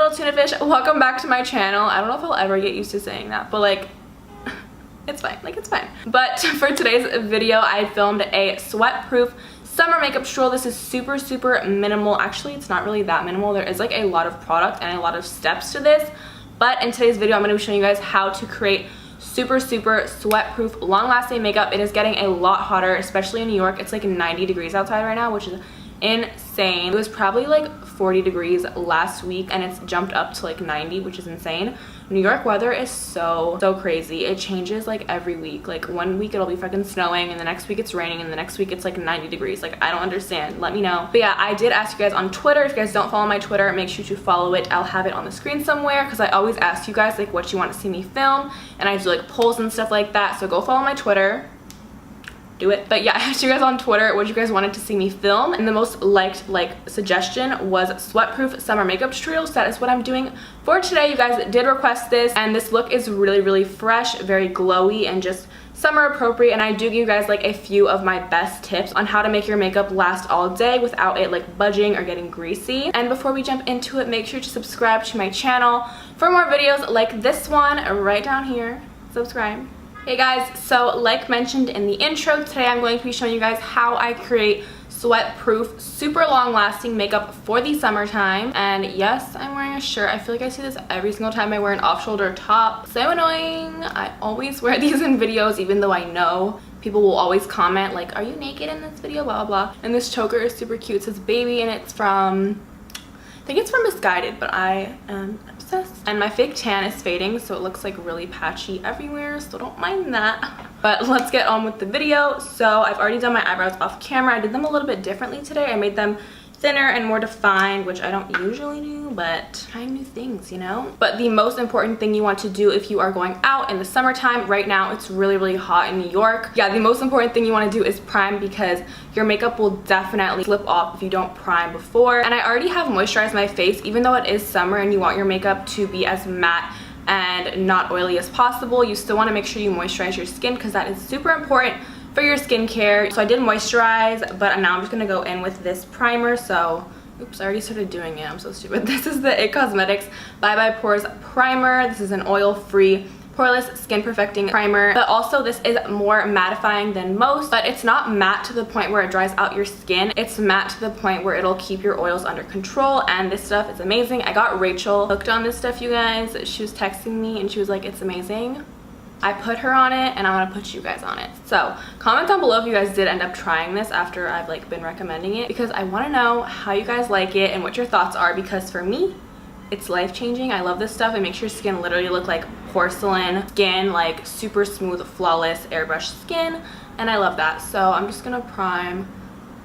little tuna fish, welcome back to my channel. I don't know if I'll ever get used to saying that, but like it's fine, like it's fine. But for today's video, I filmed a sweat-proof summer makeup tutorial. This is super minimal. Actually, it's not really that minimal. There is like a lot of product and a lot of steps to this, but in today's video I'm going to be showing you guys how to create super sweat-proof, long-lasting makeup. It is getting a lot hotter, especially in New York. It's like 90 degrees outside right now, which is insane. It was probably like 40 degrees last week and it's jumped up to like 90, which is insane. New York weather is so crazy. It changes like every week. Like one week it'll be fucking snowing and the next week it's raining and the next week it's like 90 degrees. Like I don't understand. Let me know. But yeah, I did ask you guys on Twitter. If you guys don't follow my Twitter, make sure to follow it. I'll have it on the screen somewhere because I always ask you guys like what you want to see me film, and I do like polls and stuff like that. So go follow my Twitter. Do it. But yeah, I asked you guys on Twitter what you guys wanted to see me film, and the most liked suggestion was sweat-proof summer makeup tutorials. That is what I'm doing for today. You guys did request this, and this look is really fresh, very glowy, and just summer appropriate. And I do give you guys like a few of my best tips on how to make your makeup last all day without it like budging or getting greasy. And before we jump into it, make sure to subscribe to my channel for more videos like this one right down here. Subscribe. Hey guys, so like mentioned in the intro, today I'm going to be showing you guys how I create sweat-proof, super long-lasting makeup for the summertime. And yes, I'm wearing a shirt. I feel like I see this every single time I wear an off-shoulder top. So annoying. I always wear these in videos, even though I know people will always comment like, are you naked in this video, blah blah. And this choker is super cute. It says baby, and it's from, I think it's from Missguided, but I am obsessed. And my fake tan is fading, so it looks like really patchy everywhere, so don't mind that. But let's get on with the video. So I've already done my eyebrows off camera. I did them a little bit differently today. I made them thinner and more defined, which I don't usually do, but trying new things, you know? But the most important thing you want to do if you are going out in the summertime, right now it's really hot in New York. Yeah, the most important thing you want to do is prime, because your makeup will definitely slip off if you don't prime before. And I already have moisturized my face, even though it is summer and you want your makeup to be as matte and not oily as possible. You still want to make sure you moisturize your skin, because that is super important for your skincare. So I did moisturize, but now I'm just gonna go in with this primer. So oops, I already started doing it, I'm so stupid. This is the IT Cosmetics Bye Bye Pores primer. This is an oil-free poreless skin perfecting primer, but also this is more mattifying than most, but it's not matte to the point where it dries out your skin. It's matte to the point where it'll keep your oils under control, and this stuff is amazing. I got Rachel hooked on this stuff, you guys. She was texting me and she was like, it's amazing. I put her on it, and I want to put you guys on it. So comment down below if you guys did end up trying this after I've like been recommending it, because I want to know how you guys like it and what your thoughts are, because for me it's life-changing. I love this stuff. It makes your skin literally look like porcelain skin, like super smooth, flawless airbrush skin, and I love that. So I'm just gonna prime.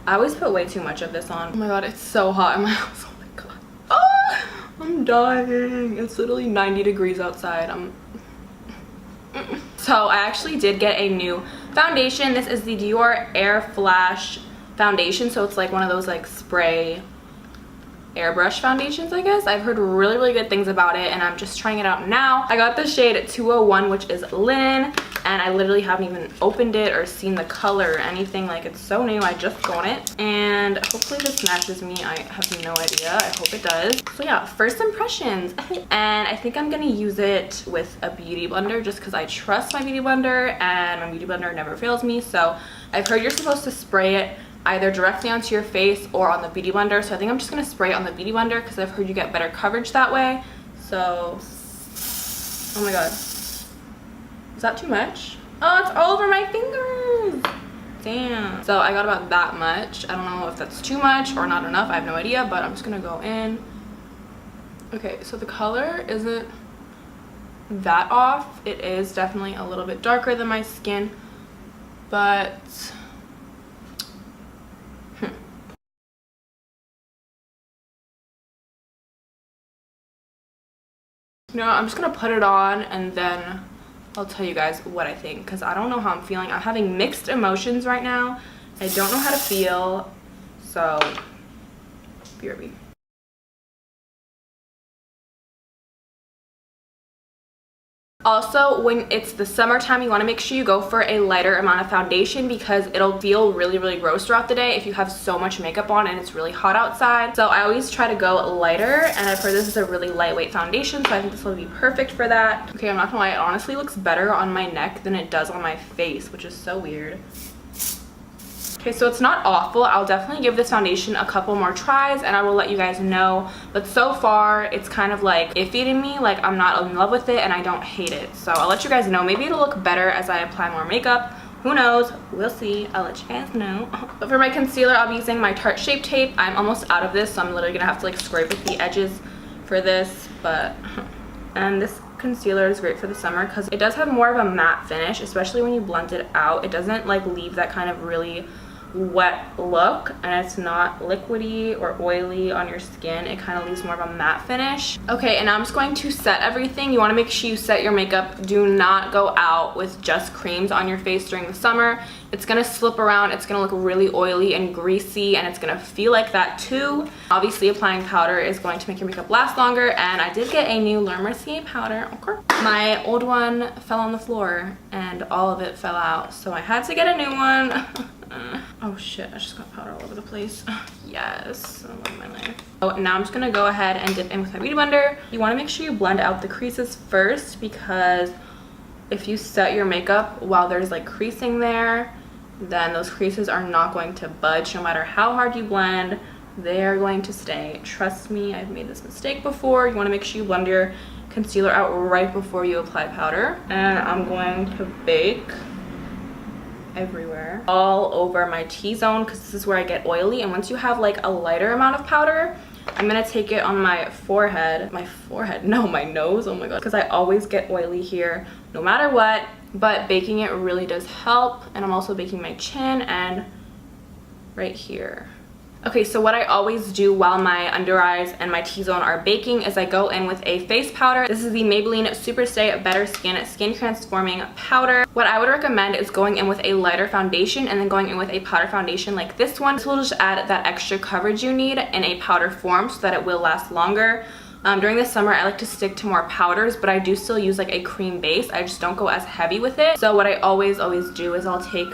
I always put way too much of this on. Oh my god, it's so hot in my house. Oh my god, oh, I'm dying. It's literally 90 degrees outside. So I actually did get a new foundation. This is the Dior Air Flash foundation. So it's like one of those like spray airbrush foundations, I guess. I've heard really good things about it, and I'm just trying it out now. I got the shade 201, which is linen, and I literally haven't even opened it or seen the color or anything. Like, it's so new. I just got it, and hopefully this matches me. I have no idea. I hope it does. So yeah, first impressions. And I think I'm gonna use it with a beauty blender, just because I trust my beauty blender, and my beauty blender never fails me. So I've heard you're supposed to spray it either directly onto your face or on the beauty blender, so I think I'm just gonna spray it on the beauty blender because I've heard you get better coverage that way. So oh my god, is that too much? Oh, it's all over my fingers. Damn. So I got about that much. I don't know if that's too much or not enough. I have no idea, but I'm just gonna go in. Okay, so the color isn't that off. It is definitely a little bit darker than my skin, but you know, I'm just gonna put it on and then I'll tell you guys what I think, because I don't know how I'm feeling. I'm having mixed emotions right now. I don't know how to feel, so BRB. Also, when it's the summertime, you want to make sure you go for a lighter amount of foundation because it'll feel really, really gross throughout the day if you have so much makeup on and it's really hot outside. So I always try to go lighter, and I've heard this is a really lightweight foundation, so I think this will be perfect for that. Okay, I'm not gonna lie, it honestly looks better on my neck than it does on my face, which is so weird. Okay, so it's not awful. I'll definitely give this foundation a couple more tries and I will let you guys know. But so far, it's kind of like iffy to me. Like, I'm not in love with it and I don't hate it. So I'll let you guys know. Maybe it'll look better as I apply more makeup. Who knows? We'll see. I'll let you guys know. But for my concealer, I'll be using my Tarte Shape Tape. I'm almost out of this, so I'm literally gonna have to like scrape with the edges for this. And this concealer is great for the summer because it does have more of a matte finish, especially when you blend it out. It doesn't like leave that kind of really wet look, and it's not liquidy or oily on your skin. It kind of leaves more of a matte finish. Okay, and now I'm just going to set everything. You want to make sure you set your makeup. Do not go out with just creams on your face during the summer. It's gonna slip around, it's gonna look really oily and greasy, and it's gonna feel like that too. Obviously, applying powder is going to make your makeup last longer, and I did get a new Laura Mercier powder. Okay. My old one fell on the floor and all of it fell out, so I had to get a new one. Oh shit, I just got powder all over the place. Yes, I love my life. Oh, now I'm just gonna go ahead and dip in with my Beauty Blender. You wanna make sure you blend out the creases first, because if you set your makeup while there's like creasing there, then those creases are not going to budge. No matter how hard you blend, they are going to stay. Trust me, I've made this mistake before. You wanna make sure you blend your concealer out right before you apply powder. And I'm going to bake everywhere, all over my T-zone, because this is where I get oily. And once you have like a lighter amount of powder, I'm gonna take it on my forehead. No, my nose. Oh my god, because I always get oily here no matter what. But baking it really does help. And I'm also baking my chin and right here. Okay, so what I always do while my under eyes and my T-zone are baking is I go in with a face powder. This is the Maybelline Super Stay Better Skin Transforming Powder. What I would recommend is going in with a lighter foundation and then going in with a powder foundation like this one. This will just add that extra coverage you need in a powder form so that it will last longer. During the summer, I like to stick to more powders, but I do still use like a cream base. I just don't go as heavy with it. So what I always do is I'll take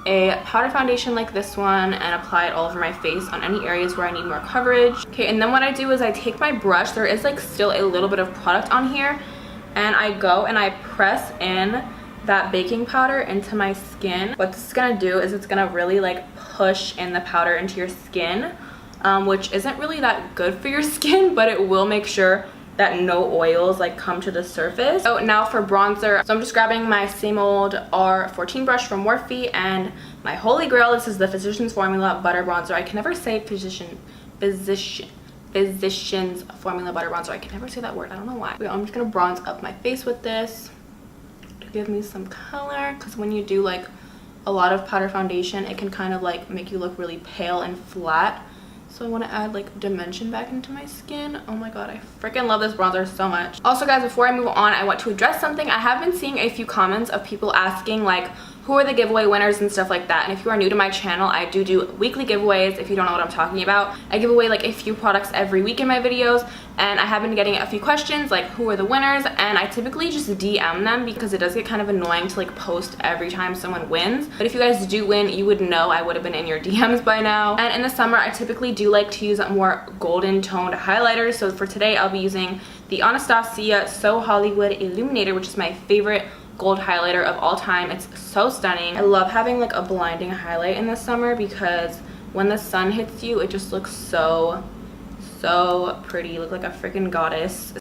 a powder foundation like this one and apply it all over my face on any areas where I need more coverage. Okay, and then what I do is I take my brush. There is like still a little bit of product on here, and I go and I press in that baking powder into my skin. What this is gonna do is it's gonna really like push in the powder into your skin, which isn't really that good for your skin, but it will make sure that no oils like come to the surface. So now for bronzer, so I'm just grabbing my same old R14 brush from Morphe and my holy grail. This is the Physicians Formula Butter Bronzer. I can never say Physicians Formula Butter Bronzer. I can never say that word. I don't know why. I'm just gonna bronze up my face with this to give me some color, because when you do like a lot of powder foundation, it can kind of like make you look really pale and flat. So I want to add like dimension back into my skin. Oh my god, I freaking love this bronzer so much. Also guys, before I move on, I want to address something. I have been seeing a few comments of people asking like who are the giveaway winners and stuff like that. And if you are new to my channel, I do weekly giveaways. If you don't know what I'm talking about, I give away like a few products every week in my videos, and I have been getting a few questions like who are the winners, and I typically just DM them because it does get kind of annoying to like post every time someone wins. But if you guys do win, you would know. I would have been in your DMs by now. And in the summer, I typically do like to use more golden toned highlighters. So for today, I'll be using the Anastasia So Hollywood Illuminator, which is my favorite gold highlighter of all time. It's so stunning. I love having like a blinding highlight in the summer because when the sun hits you, it just looks so pretty. You look like a freaking goddess.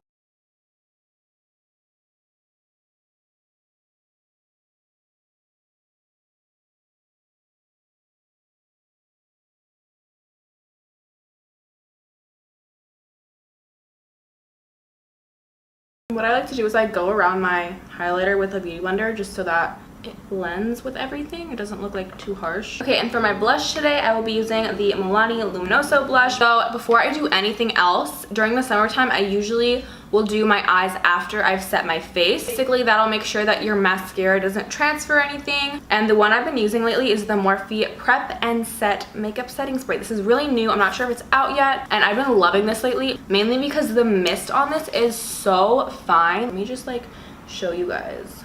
What I like to do is I go around my highlighter with a Beauty Blender just so that it blends with everything. It doesn't look like too harsh. Okay, and for my blush today, I will be using the Milani Luminoso blush. So before I do anything else, during the summertime, I usually will do my eyes after I've set my face. Basically, that'll make sure that your mascara doesn't transfer anything. And the one I've been using lately is the Morphe Prep and Set Makeup Setting Spray. This is really new. I'm not sure if it's out yet. And I've been loving this lately, mainly because the mist on this is so fine. Let me just like show you guys.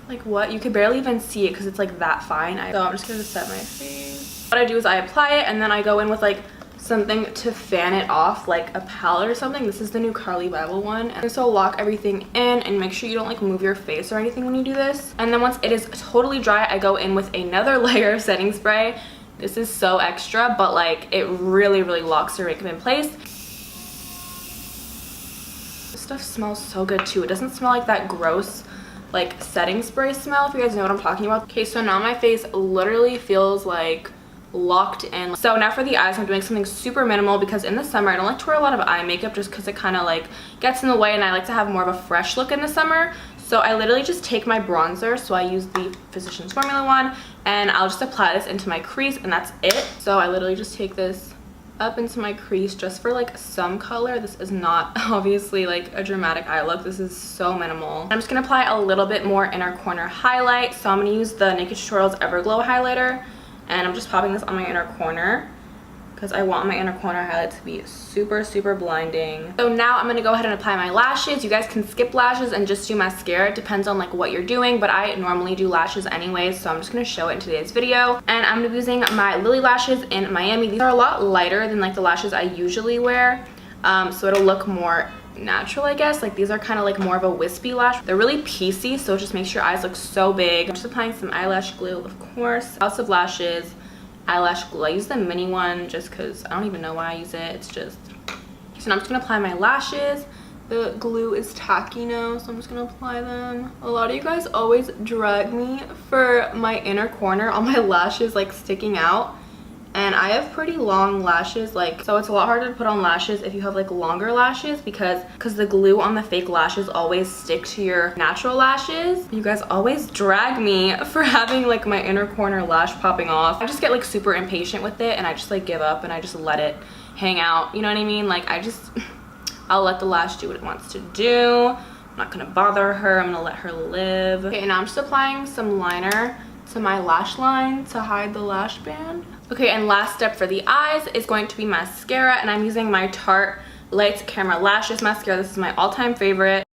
Like what? You could barely even see it because it's like that fine. So I'm just gonna set my face. What I do is I apply it and then I go in with like something to fan it off, like a palette or something. This is the new Carli Bybel one. And so lock everything in and make sure you don't like move your face or anything when you do this. And then once it is totally dry, I go in with another layer of setting spray. This is so extra, but like it really locks your makeup in place. This stuff smells so good too. It doesn't smell like that gross like setting spray smell, if you guys know what I'm talking about. Okay, so now my face literally feels like locked in. So now for the eyes, I'm doing something super minimal because in the summer I don't like to wear a lot of eye makeup just because it kind of like gets in the way, and I like to have more of a fresh look in the summer. So I literally just take my bronzer, so I use the Physicians Formula one, and I'll just apply this into my crease and that's it. So I literally just take this up into my crease just for like some color. This is not obviously like a dramatic eye look. This is so minimal. I'm just gonna apply a little bit more inner corner highlight. So I'm gonna use the Naked Tutorials Everglow highlighter, and I'm just popping this on my inner corner because I want my inner corner highlight to be super blinding. So now I'm gonna go ahead and apply my lashes. You guys can skip lashes and just do mascara. It depends on like what you're doing, but I normally do lashes anyways, so I'm just gonna show it in today's video. And I'm gonna be using my Lily lashes in Miami. These are a lot lighter than like the lashes I usually wear, so it'll look more natural, I guess. Like these are kind of like more of a wispy lash. They're really piecey, so it just makes your eyes look so big. I'm just applying some eyelash glue, of course. House of Lashes eyelash glue. I use the mini one just because I don't even know why I use it. It's just... So now I'm just gonna apply my lashes. The glue is tacky now, so I'm just gonna apply them. A lot of you guys always drag me for my inner corner, all my lashes like sticking out. And I have pretty long lashes, like, so it's a lot harder to put on lashes if you have like longer lashes because the glue on the fake lashes always stick to your natural lashes. You guys always drag me for having like my inner corner lash popping off. I just get like super impatient with it and I just like give up and I just let it hang out, you know what I mean? Like I'll let the lash do what it wants to do. I'm not gonna bother her, I'm gonna let her live. Okay, now I'm just applying some liner to my lash line to hide the lash band. Okay, and last step for the eyes is going to be mascara, and I'm using my Tarte Lights Camera Lashes mascara. This is my all-time favorite.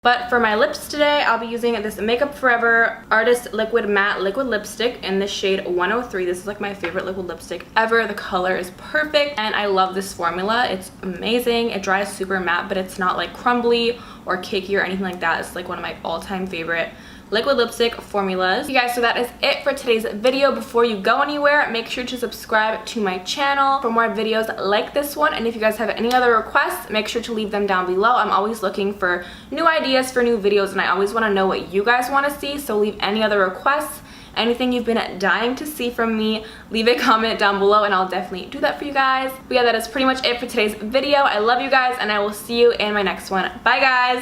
But for my lips today, I'll be using this Makeup Forever Artist Liquid Matte Liquid Lipstick in the shade 103. This is like my favorite liquid lipstick ever. The color is perfect, and I love this formula. It's amazing. It dries super matte, but it's not like crumbly or cakey or anything like that. It's like one of my all-time favorite liquid lipstick formulas. You guys, so that is it for today's video. Before you go anywhere, make sure to subscribe to my channel for more videos like this one, and if you guys have any other requests, make sure to leave them down below. I'm always looking for new ideas for new videos, and I always want to know what you guys want to see, so leave any other requests, anything you've been dying to see from me, leave a comment down below and I'll definitely do that for you guys. But yeah, that is pretty much it for today's video. I love you guys, and I will see you in my next one. Bye guys.